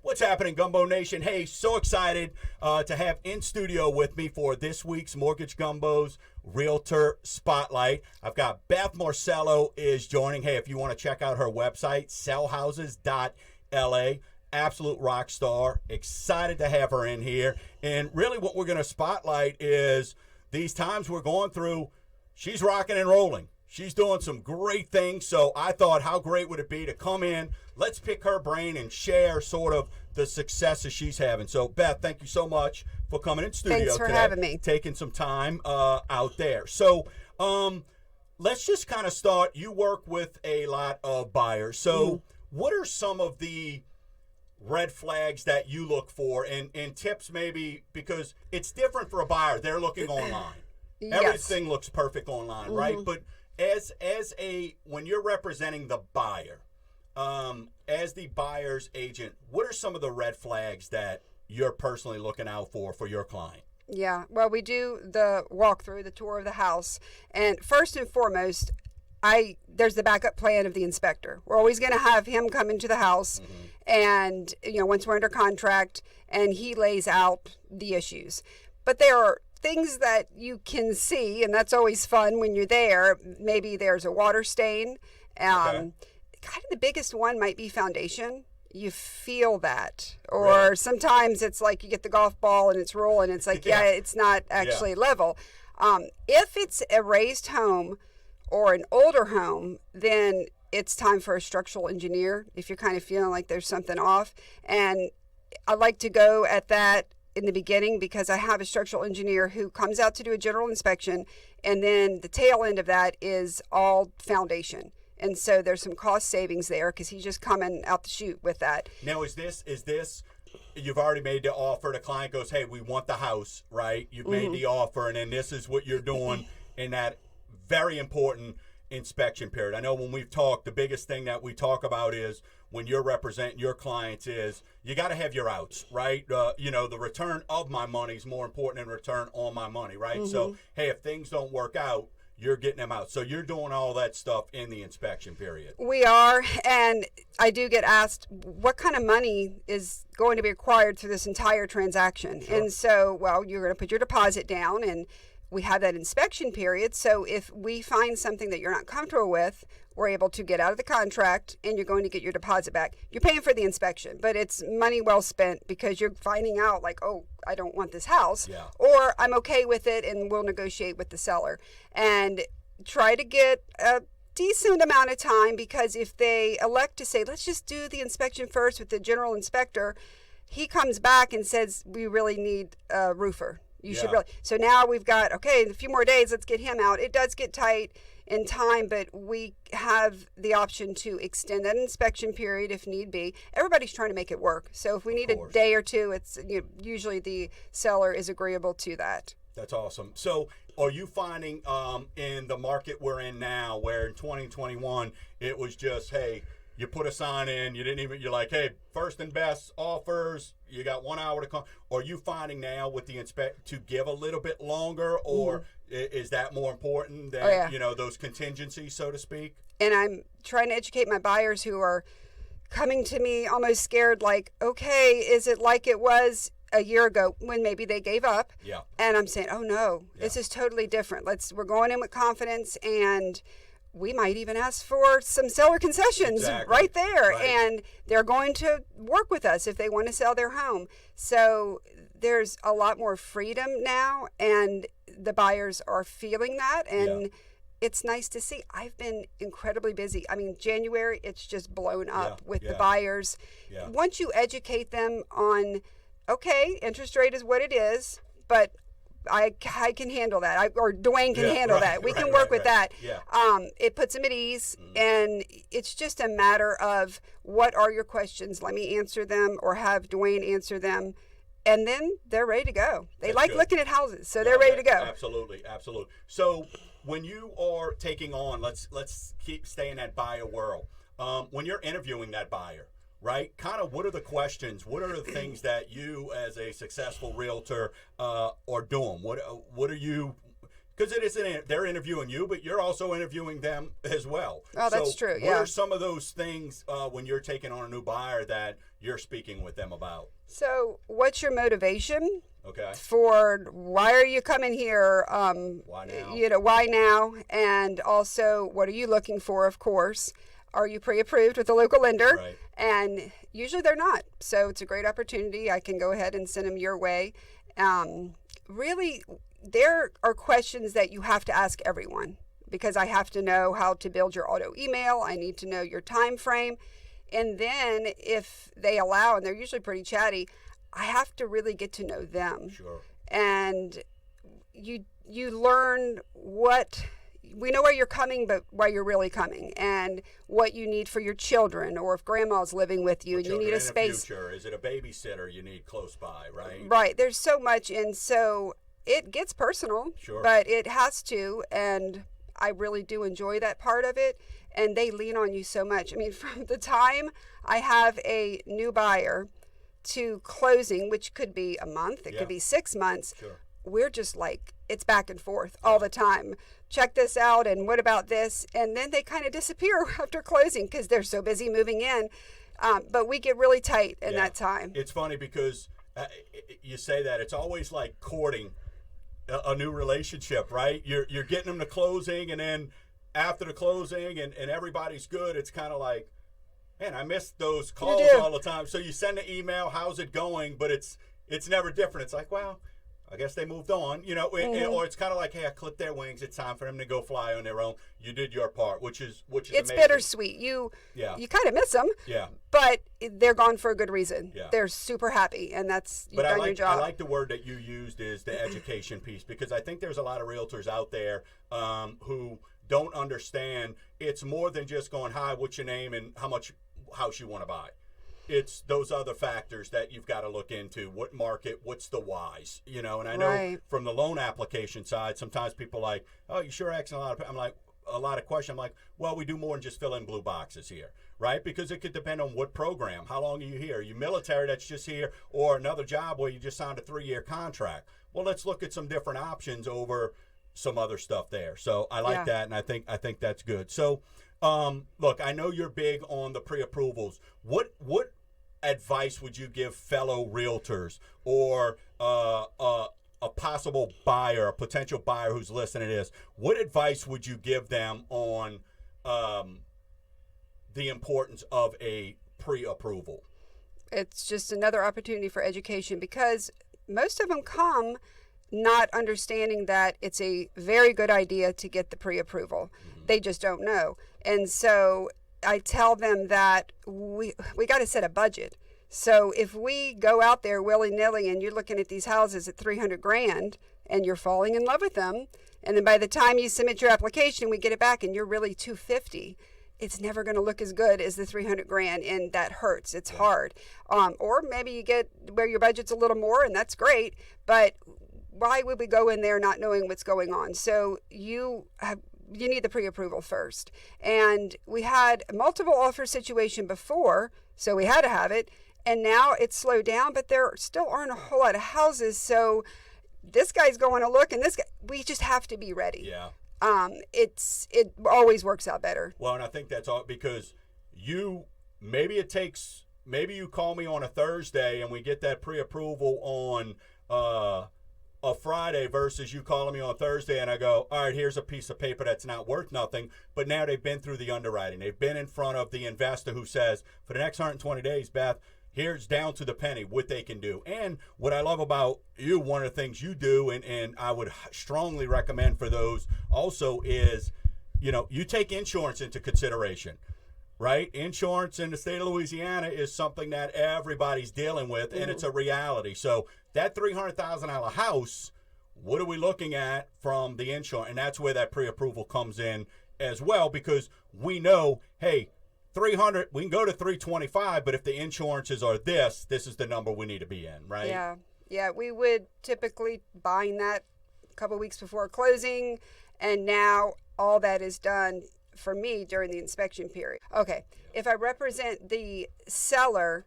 What's happening, Gumbo Nation? Hey, so excited to have in studio with me for this week's Mortgage Gumbo's Realtor Spotlight. I've got Beth Marcello is joining. Hey, if you want to check out her website, sellhouses.la. Absolute rock star. Excited to have her in here. And really what we're going to spotlight is these times we're going through. She's rocking and rolling. She's doing some great things, so I thought, how great would it be to come in, let's pick her brain and share sort of the successes she's having. So, Beth, thank you so much for coming in studio Thanks for today, having me. taking some time out there. So, let's just kind of start. You work with a lot of buyers. So, what are some of the red flags that you look for and tips maybe, because it's different for a buyer. They're looking online. Yes. Everything looks perfect online, right? But when you're representing the buyer, as the buyer's agent, what are some of the red flags that you're personally looking out for your client? Yeah, well, we do the walkthrough, the tour of the house. And first and foremost, there's the backup plan of the inspector. We're always going to have him come into the house and, once we're under contract, and he lays out the issues. But there are things that you can see, and that's always fun when you're there. Maybe there's a water stain. Kind of the biggest one might be foundation. You feel that. Or sometimes it's like you get the golf ball and it's rolling. It's like, it's not actually level. If it's a raised home or an older home, then it's time for a structural engineer if you're kind of feeling like there's something off. And I like to go at that in the beginning because I have a structural engineer who comes out to do a general inspection, and then the tail end of that is all foundation. And so there's some cost savings there because he's just coming out the chute with that. Now, is this you've already made the offer, the client goes, hey, we want the house, right? You've made the offer, and then this is what you're doing in that very important inspection period. I know when we've talked, the biggest thing that we talk about is when you're representing your clients is you got to have your outs, right? The return of my money is more important than return on my money, right? So, hey, if things don't work out, you're getting them out. So you're doing all that stuff in the inspection period. We are, and I do get asked what kind of money is going to be required through this entire transaction. Sure. And so, well, you're going to put your deposit down, and we have that inspection period. So if we find something that you're not comfortable with, we're able to get out of the contract and you're going to get your deposit back. You're paying for the inspection, but it's money well spent because you're finding out like, oh, I don't want this house, or I'm okay with it, and we'll negotiate with the seller and try to get a decent amount of time, because if they elect to say, let's just do the inspection first with the general inspector, he comes back and says, we really need a roofer. You should really. So now we've got, okay, in a few more days, let's get him out. It does get tight in time, but we have the option to extend that inspection period if need be. Everybody's trying to make it work. So if we need a day or two, it's usually the seller is agreeable to that. That's awesome. So are you finding in the market we're in now, where in 2021, it was just, hey, you put a sign in, you're like, hey, first and best offers, you got 1 hour to come. Are you finding now with the inspect to give a little bit longer, or is that more important than, those contingencies, so to speak? And I'm trying to educate my buyers who are coming to me almost scared, like, okay, is it like it was a year ago when maybe they gave up? Yeah. And I'm saying, oh no, this is totally different. we're going in with confidence, and we might even ask for some seller concessions right there. Right. And they're going to work with us if they want to sell their home. So there's a lot more freedom now, and the buyers are feeling that. And it's nice to see. I've been incredibly busy. I mean, January, it's just blown up with the buyers. Yeah. Once you educate them on, okay, interest rate is what it is, but I can handle that. Or Dwayne can handle that. We can work with that. Yeah. It puts them at ease, and it's just a matter of what are your questions? Let me answer them, or have Dwayne answer them, and then they're ready to go. They like looking at houses, so they're ready to go. Absolutely. So when you are taking on, let's keep staying in that buyer world. When you're interviewing that buyer, right? Kind of what are the questions? What are the things that you as a successful realtor are doing? What are you because it isn't, they're interviewing you, but you're also interviewing them as well. Oh, that's true. What Yeah. are some of those things when you're taking on a new buyer that you're speaking with them about? So, what's your motivation? Okay. For why are you coming here? Why now? Why now? And also, what are you looking for? Of course, are you pre-approved with a local lender? Right. And usually they're not. So it's a great opportunity. I can go ahead and send them your way. Really, there are questions that you have to ask everyone because I have to know how to build your auto email. I need to know your time frame. And then if they allow, and they're usually pretty chatty, I have to really get to know them. Sure. And you learn what, we know where you're coming, but why you're really coming, and what you need for your children, or if grandma's living with you and you need a space. Future. Is it a babysitter you need close by, right? Right. There's so much, and so it gets personal, Sure. but it has to, and I really do enjoy that part of it. And they lean on you so much. I mean, from the time I have a new buyer to closing, which could be a month, it could be 6 months, Sure. we're just like, it's back and forth all the time. Check this out, and what about this? And then they kind of disappear after closing because they're so busy moving in. But we get really tight in that time. It's funny because you say that. It's always like courting a new relationship, right? You're getting them to closing, and then after the closing and everybody's good, it's kind of like, man, I miss those calls all the time. So you send an email, how's it going? But it's never different. It's like, well, I guess they moved on, or it's kind of like, hey, I clipped their wings. It's time for them to go fly on their own. You did your part, which is it's amazing. Bittersweet. You kind of miss them, but they're gone for a good reason. Yeah. They're super happy, and you've done your job. I like the word that you used is the education piece, because I think there's a lot of realtors out there who don't understand it's more than just going, hi, what's your name and how much house you want to buy. It's those other factors that you've got to look into. What market, what's the whys, and I know from the loan application side, sometimes people are like, oh, you sure asking a lot of questions. I'm like, well, we do more than just fill in blue boxes here, right? Because it could depend on what program. How long are you here? Are you military that's just here, or another job where you just signed a 3-year contract? Well, let's look at some different options over some other stuff there. So I like that, and I think that's good. So look, I know you're big on the pre-approvals. What advice would you give fellow realtors or a possible buyer, a potential buyer who's listening to this? What advice would you give them on the importance of a pre-approval? It's just another opportunity for education, because most of them come not understanding that it's a very good idea to get the pre-approval. They just don't know. And so I tell them that we got to set a budget. So if we go out there willy-nilly and you're looking at these houses at $300,000 and you're falling in love with them, and then by the time you submit your application, we get it back and you're really $250,000, it's never going to look as good as the $300,000, and that hurts. It's hard. Or maybe you get where your budget's a little more, and that's great, but why would we go in there not knowing what's going on? So you need the pre-approval first. And we had a multiple offer situation before, so we had to have it. And now it's slowed down, but there still aren't a whole lot of houses. So this guy's going to look, and this guy, we just have to be ready. Yeah. It always works out better. Well, and I think that's all because maybe you call me on a Thursday and we get that pre-approval on a Friday versus you calling me on Thursday and I go, all right, here's a piece of paper that's not worth nothing. But now they've been through the underwriting. They've been in front of the investor who says, for the next 120 days, Beth, here's down to the penny what they can do. And what I love about you, one of the things you do, and I would strongly recommend for those also is, you take insurance into consideration. Right? Insurance in the state of Louisiana is something that everybody's dealing with, and it's a reality. So that $300,000 house, what are we looking at from the insurance? And that's where that pre-approval comes in as well, because we know, hey, 300, we can go to 325, but if the insurances are this is the number we need to be in, right? Yeah, we would typically bind that a couple weeks before closing, and now all that is done for me during the inspection period. Okay, if I represent the seller,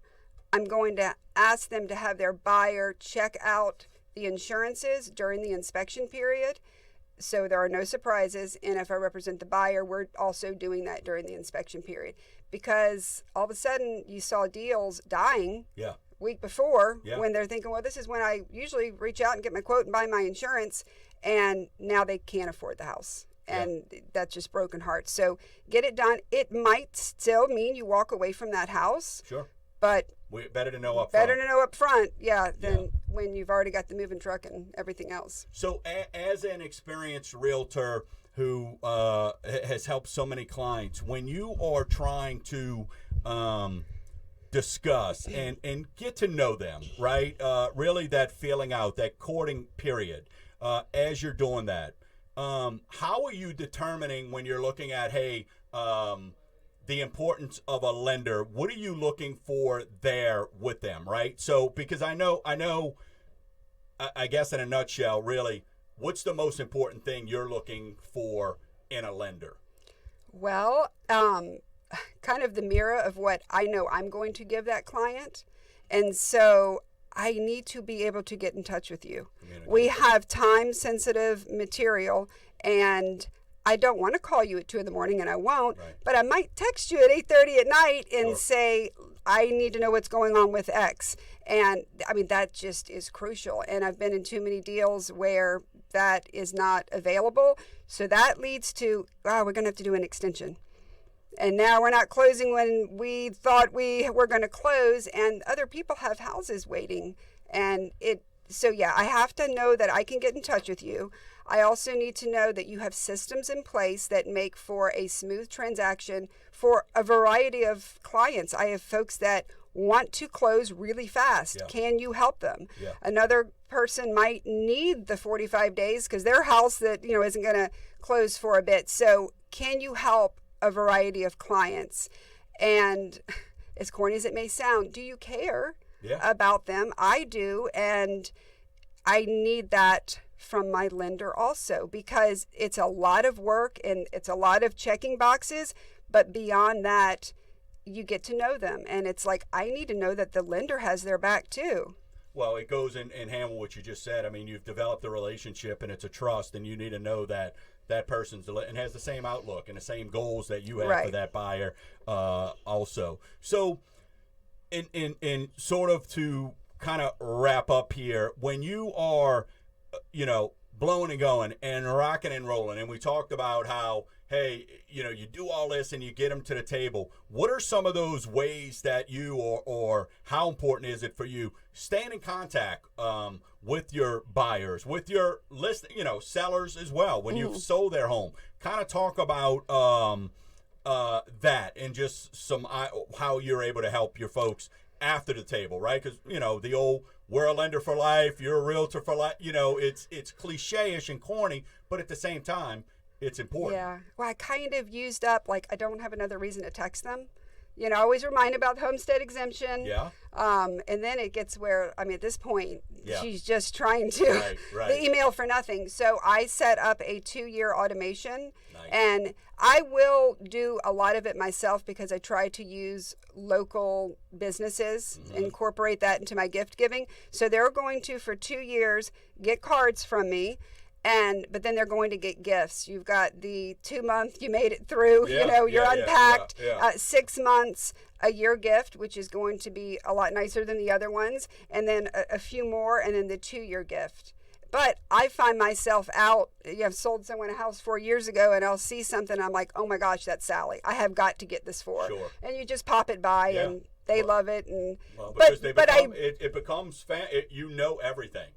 I'm going to ask them to have their buyer check out the insurances during the inspection period so there are no surprises. And if I represent the buyer, we're also doing that during the inspection period, because all of a sudden you saw deals dying week before when they're thinking, well, this is when I usually reach out and get my quote and buy my insurance, and now they can't afford the house. And that's just broken hearts. So get it done. It might still mean you walk away from that house. Sure. But better to know up front. Better to know up front, than when you've already got the moving truck and everything else. So as an experienced realtor who has helped so many clients, when you are trying to discuss and get to know them, right? Really that feeling out, that courting period, as you're doing that, how are you determining when you're looking at, hey, the importance of a lender? What are you looking for there with them, right? So, because I guess in a nutshell, really, what's the most important thing you're looking for in a lender? Well, kind of the mirror of what I know I'm going to give that client. And so I need to be able to get in touch with you. We have time-sensitive material, and I don't want to call you at 2 a.m, and I won't, but I might text you at 8:30 at night and say, I need to know what's going on with X. And I mean, that just is crucial. And I've been in too many deals where that is not available. So that leads to, we're going to have to do an extension. And now we're not closing when we thought we were going to close, and other people have houses waiting. And I have to know that I can get in touch with you. I also need to know that you have systems in place that make for a smooth transaction for a variety of clients. I have folks that want to close really fast. Yeah. Can you help them? Yeah. Another person might need the 45 days because their house that isn't going to close for a bit. So can you help a variety of clients? And as corny as it may sound, do you care about them? I do, and I need that from my lender also, because it's a lot of work and it's a lot of checking boxes, but beyond that, you get to know them, and it's like, I need to know that the lender has their back too. Well, it goes in hand with what you just said. I mean, you've developed a relationship and it's a trust, and you need to know that that person's and has the same outlook and the same goals that you have for that buyer also. So in sort of to kind of wrap up here, when you are blowing and going and rocking and rolling, and we talked about how, hey, you do all this and you get them to the table. What are some of those ways that you, or how important is it for you staying in contact with your buyers, with your list, sellers as well, when you've sold their home? Kind of talk about that, and just how you're able to help your folks after the table, right? Because the old, we're a lender for life, you're a realtor for life, it's cliche-ish and corny, but at the same time, it's important. Yeah. Well, I kind of used up, I don't have another reason to text them. I always remind about the homestead exemption. Yeah. And then it gets where, at this point, she's just trying to the email for nothing. So I set up a 2-year automation. Nice. And I will do a lot of it myself because I try to use local businesses, incorporate that into my gift giving. So they're going to, for 2 years, get cards from me. But then they're going to get gifts. You've got the 2-month, you made it through, you're unpacked, 6 months, a year gift, which is going to be a lot nicer than the other ones, and then a few more, and then the 2-year gift. But I find myself out, I've sold someone a house 4 years ago, and I'll see something, I'm like, oh my gosh, that's Sally. I have got to get this for her. Sure. And you just pop it by, and they love it. And it becomes everything.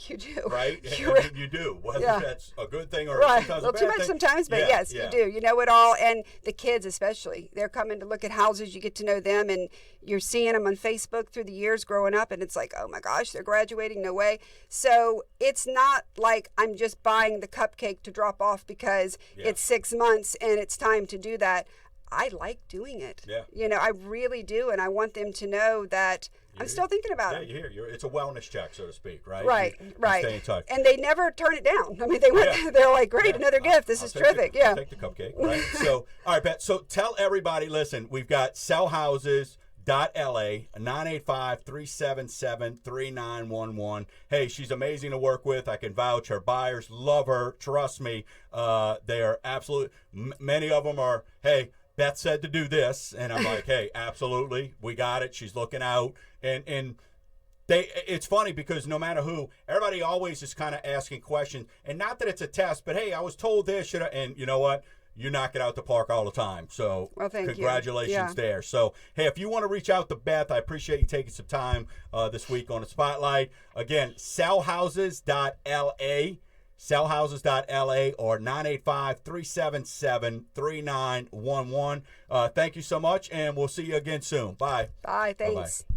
You do. Right? You do. Whether that's a good thing or sometimes a bad too much thing. Sometimes, but yes, you do. You know it all. And the kids especially. They're coming to look at houses. You get to know them, and you're seeing them on Facebook through the years growing up, and it's like, oh my gosh, they're graduating, no way. So it's not like I'm just buying the cupcake to drop off because it's 6 months and it's time to do that. I like doing it. Yeah. I really do, and I want them to know that I'm still thinking about it. It's a wellness check, so to speak, right? Right. Stay in touch. And they never turn it down. They're like, great, another gift. This is terrific. I'll take the cupcake, right? So, all right, Pat. So tell everybody, listen, we've got sell houses, 985-377-3911. Hey, she's amazing to work with. I can vouch. Her buyers love her. Trust me. They are absolute. Many of them are, hey, Beth said to do this. And I'm like, hey, absolutely. We got it. She's looking out. And it's funny because no matter who, everybody always is kind of asking questions. And not that it's a test, but hey, I was told this. Should I? And you know what? You knock it out the park all the time. So congratulations there. So, hey, if you want to reach out to Beth, I appreciate you taking some time this week on the Spotlight. Again, sellhouses.la, sellhouses.la, or 985-377-3911. Thank you so much, and we'll see you again soon. Bye. Bye. Thanks. Bye-bye.